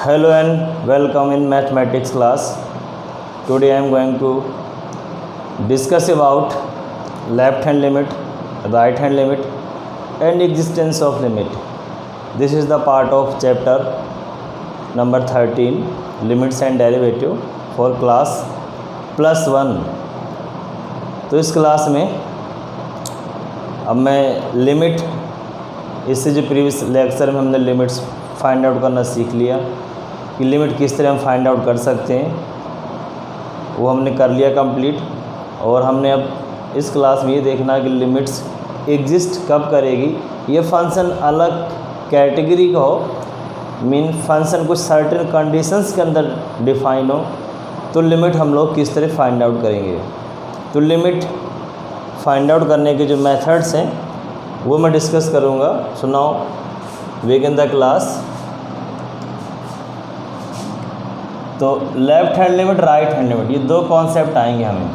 Hello and welcome in mathematics class. Today I am going to discuss about left hand limit, right hand limit and existence of limit. This is the part of chapter number 13, limits and derivative for class +1. तो इस class में अब मैं limit, इससे जो previous lecture में हमने limits find out करना सीख लिया कि लिमिट किस तरह हम फाइंड आउट कर सकते हैं, वो हमने कर लिया कंप्लीट। और हमने अब इस क्लास में ये देखना कि लिमिट्स एग्जिस्ट कब करेगी। ये फंक्शन अलग कैटेगरी का हो, मीन फंक्शन कुछ सर्टेन कंडीशंस के अंदर डिफाइन हो, तो लिमिट हम लोग किस तरह फाइंड आउट करेंगे। तो लिमिट फाइंड आउट करने के जो मेथड्स हैं वो मैं डिस्कस करूँगा। So now begin the class. तो left hand limit, right hand limit, ये दो कॉन्सेप्ट आएंगे हमें।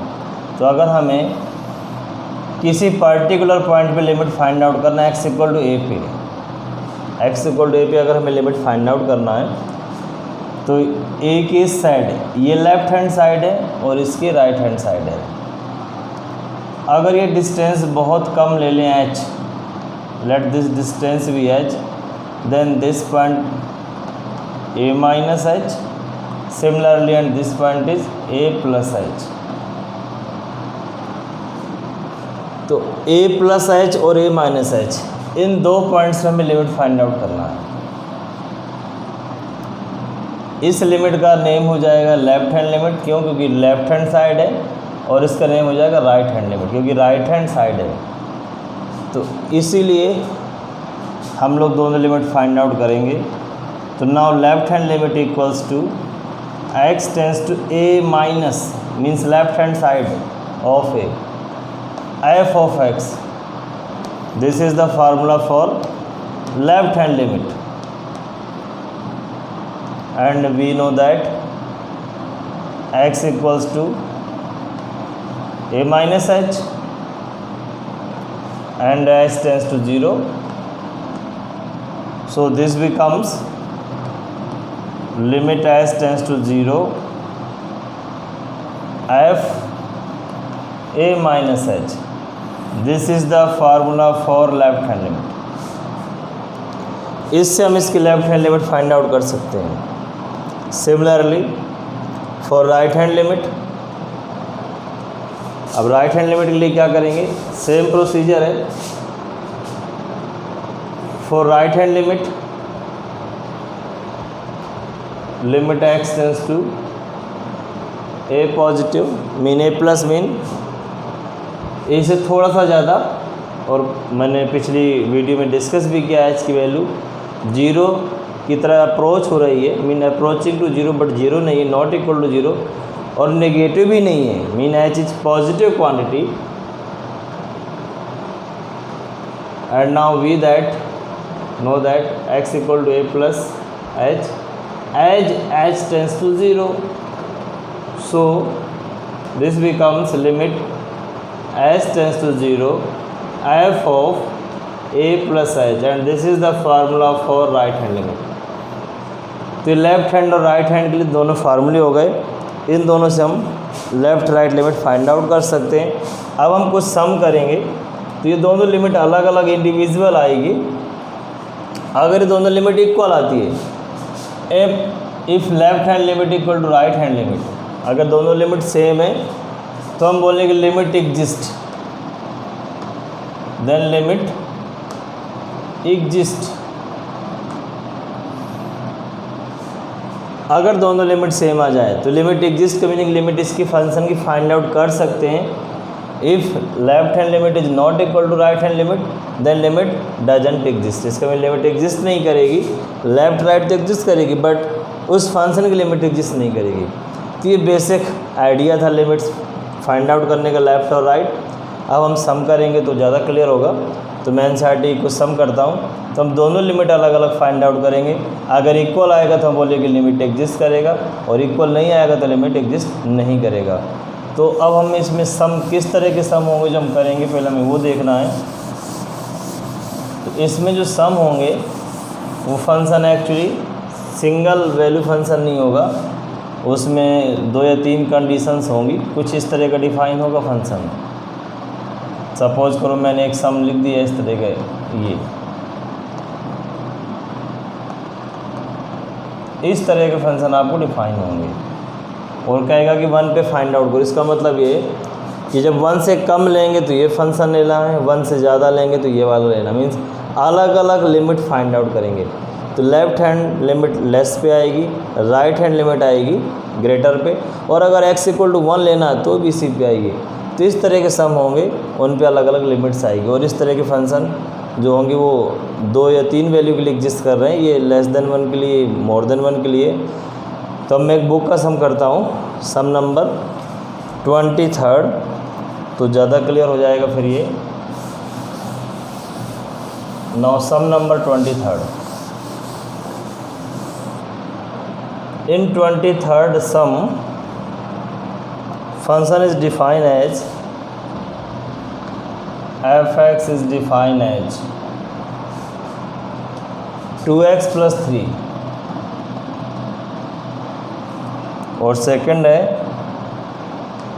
तो अगर हमें किसी पर्टिकुलर पॉइंट पे लिमिट फाइंड आउट करना है x इक्वल टू ए पे, अगर हमें लिमिट फाइंड आउट करना है तो ए की इस साइड ये लेफ़्ट हैंड साइड है और इसकी राइट हैंड साइड है। अगर ये डिस्टेंस बहुत कम ले लें h, let this distance be h, then this point a minus h, similarly and this point is a plus h। तो a plus h और a minus h, इन दो पॉइंट्स में हमें लिमिट फाइंड आउट करना है। इस लिमिट का name हो जाएगा लेफ्ट हैंड लिमिट, क्यों? क्योंकि लेफ्ट हैंड साइड है, और इसका नेम हो जाएगा राइट हैंड लिमिट, क्योंकि राइट हैंड साइड है। तो इसीलिए हम लोग दोनों लिमिट फाइंड आउट करेंगे। तो now left hand limit equals to x tends to a minus, means left hand side of a, f of x। This is the formula for left hand limit, and we know that x equals to a minus h and h tends to 0, so this becomes limit h tends to 0 f a minus h। this is the formula for left hand limit। इससे हम इसकी left hand limit find out कर सकते हैं। Similarly for right hand limit, अब right hand limit के लिए क्या करेंगे, सेम प्रोसीजर है। For right hand limit limit x tends to a positive, mean a plus mean a से थोड़ा सा ज़्यादा, और मैंने पिछली वीडियो में डिस्कस भी किया h की वैल्यू 0 की तरह अप्रोच हो रही है, मीन अप्रोचिंग टू 0, बट 0 नहीं है, नॉट इक्वल टू 0, और नेगेटिव भी नहीं है, mean h is positive quantity. And now we know that x equal to a plus h as h tends to 0, so this becomes limit h tends to 0 f of a plus h, and this is the formula for right hand limit। तो left hand और right hand के लिए दोनों फार्मूले हो गए, इन दोनों से हम left right limit find out कर सकते हैं। अब हम कुछ सम करेंगे तो ये दोनों लिमिट अलग अलग इंडिविजुअल आएगी। अगर ये दोनों लिमिट इक्वल आती है, if left hand limit equal to right hand limit, अगर दोनों लिमिट सेम है तो हम बोलेंगे limit exist, then limit exist. अगर दोनों लिमिट सेम आ जाए तो लिमिट एग्जिस्ट का मीनिंग लिमिट इसकी फंक्शन की फाइंड आउट कर सकते हैं। If left hand limit is not equal to right hand limit, then limit doesn't exist. इसका मीन लिमिट एग्जिस्ट नहीं करेगी, लेफ्ट राइट तो एग्जिस्ट करेगी बट उस फंक्शन की लिमिट एग्जिस्ट नहीं करेगी। तो ये बेसिक आइडिया था लिमिट्स फाइंड आउट करने का, लेफ़्ट और राइट। अब हम सम करेंगे तो ज़्यादा क्लियर होगा। तो मैं एनसीईआरटी को सम करता हूँ, तो हम दोनों लिमिट अलग अलग फाइंड आउट करेंगे। अगर इक्वल आएगा तो हम बोलेंगे लिमिट एग्जिस्ट करेगा, और इक्वल नहीं आएगा तो लिमिट एग्जिस्ट नहीं करेगा। तो अब हम इसमें सम किस तरह के सम होंगे जो हम करेंगे, पहले हमें वो देखना है। तो इसमें जो सम होंगे वो function actually single value function नहीं होगा, उसमें 2 या 3 कंडीशंस होंगी, कुछ इस तरह का डिफाइन होगा फंक्शन। सपोज करो मैंने एक सम लिख दिया इस तरह का, ये इस तरह के फंक्शन आपको डिफाइन होंगे और कहेगा कि 1 पे फाइंड आउट करो। इसका मतलब ये कि जब 1 से कम लेंगे तो ये फंक्शन लेना है, 1 से ज़्यादा लेंगे तो ये वाला लेना, मीन्स अलग अलग लिमिट फाइंड आउट करेंगे। तो लेफ्ट हैंड लिमिट लेस पे आएगी, राइट हैंड लिमिट आएगी ग्रेटर पे, और अगर x = 1 लेना है तो भी इसी पे आएगी। तो इस तरह के सम होंगे, उन पे अलग अलग लिमिट्स आएगी। और इस तरह के फंक्शन जो होंगे वो 2 या 3 वैल्यू के लिए एग्जिस्ट कर रहे हैं, ये लेस देन 1 के लिए, मोर देन 1 के लिए। तो अब मैं एक बुक का सम करता हूँ, सम नंबर 23, तो ज़्यादा क्लियर हो जाएगा फिर ये। Now some number 23। In 23rd sum, function is defined as f(x) is defined as 2x + 3, और सेकंड है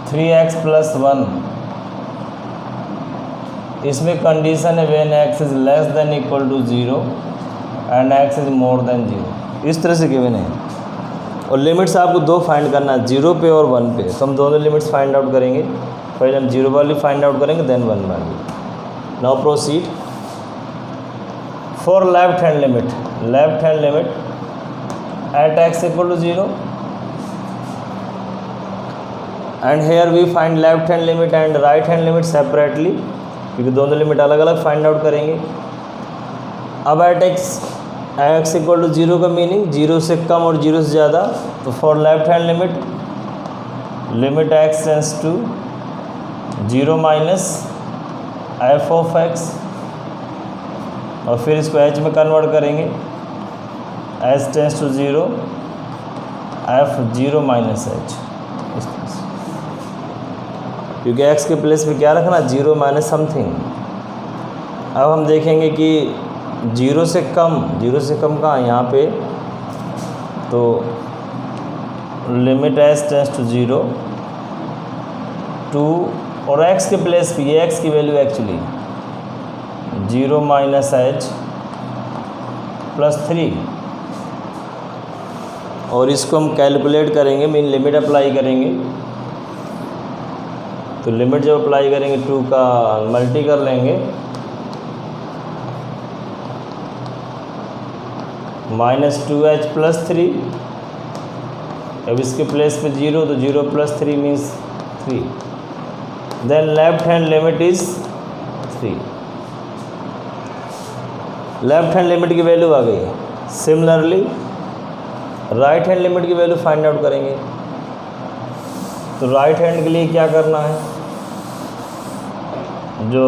3x + 1। इसमें कंडीशन है when x is less than equal to 0 and x is more than 0। इस तरह से गिवन है, और limits आपको 2 फाइंड करना है, 0 पे और 1 पे। तो हम दोनों लिमिट्स फाइंड आउट करेंगे। पहले हम 0 वाली फाइंड आउट करेंगे, देन 1 वाली। Now proceed for left hand limit at x = 0, and here we find left hand limit and right hand limit separately, क्योंकि दोनों लिमिट अलग अलग फाइंड आउट करेंगे। अब एट x = 0 का मीनिंग 0 से कम और 0 से ज़्यादा। तो for left hand limit x tends to 0 minus f(x), और फिर इसको h में कन्वर्ट करेंगे, h tends to 0 f(0 - h), इस तरह से, क्योंकि x के प्लेस पे क्या रखना, 0 माइनस समथिंग। अब हम देखेंगे कि 0 से कम कहाँ, यहाँ पे। तो लिमिट h टेंस टू 0 2, और x के प्लेस पे, ये x की वैल्यू एक्चुअली 0 माइनस h + 3, और इसको हम कैलकुलेट करेंगे, मीन लिमिट अप्लाई करेंगे। तो लिमिट जब अप्लाई करेंगे 2 का मल्टी कर लेंगे, -2h + 3। अब इसके प्लेस पे 0, तो 0 + 3 means 3। Then left hand limit is 3। Left hand limit की वैल्यू आ गई। सिमिलरली राइट हैंड लिमिट की वैल्यू फाइंड आउट करेंगे। तो राइट हैंड के लिए क्या करना है, जो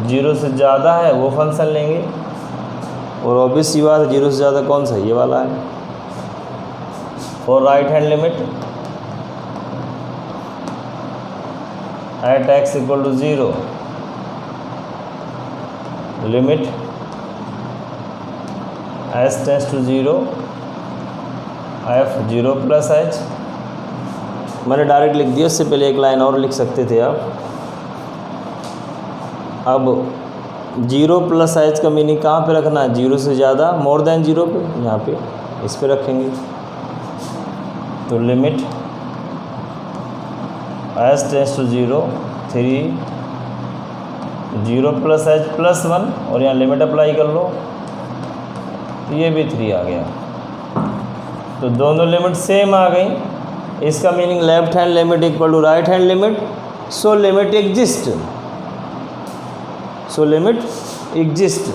0 से ज़्यादा है वो फंक्शन लेंगे, और ऑब्वियस सी बात है 0 से ज़्यादा कौन सा, ये वाला है। For right hand limit at x = 0, limit h tends to 0 f(0 + h)। मैंने डायरेक्ट लिख दिया, उससे पहले एक लाइन और लिख सकते थे आप। अब 0 + h का मीनिंग कहाँ पे रखना है, 0 से ज़्यादा, मोर देन 0 पे, यहाँ पे इस पे रखेंगे। तो limit h tends to 0 3 0 + h + 1, और यहाँ लिमिट अप्लाई कर लो, ये भी 3 आ गया। तो दोनों लिमिट सेम आ गई। इसका meaning left hand limit equal to right hand limit, so limit exist.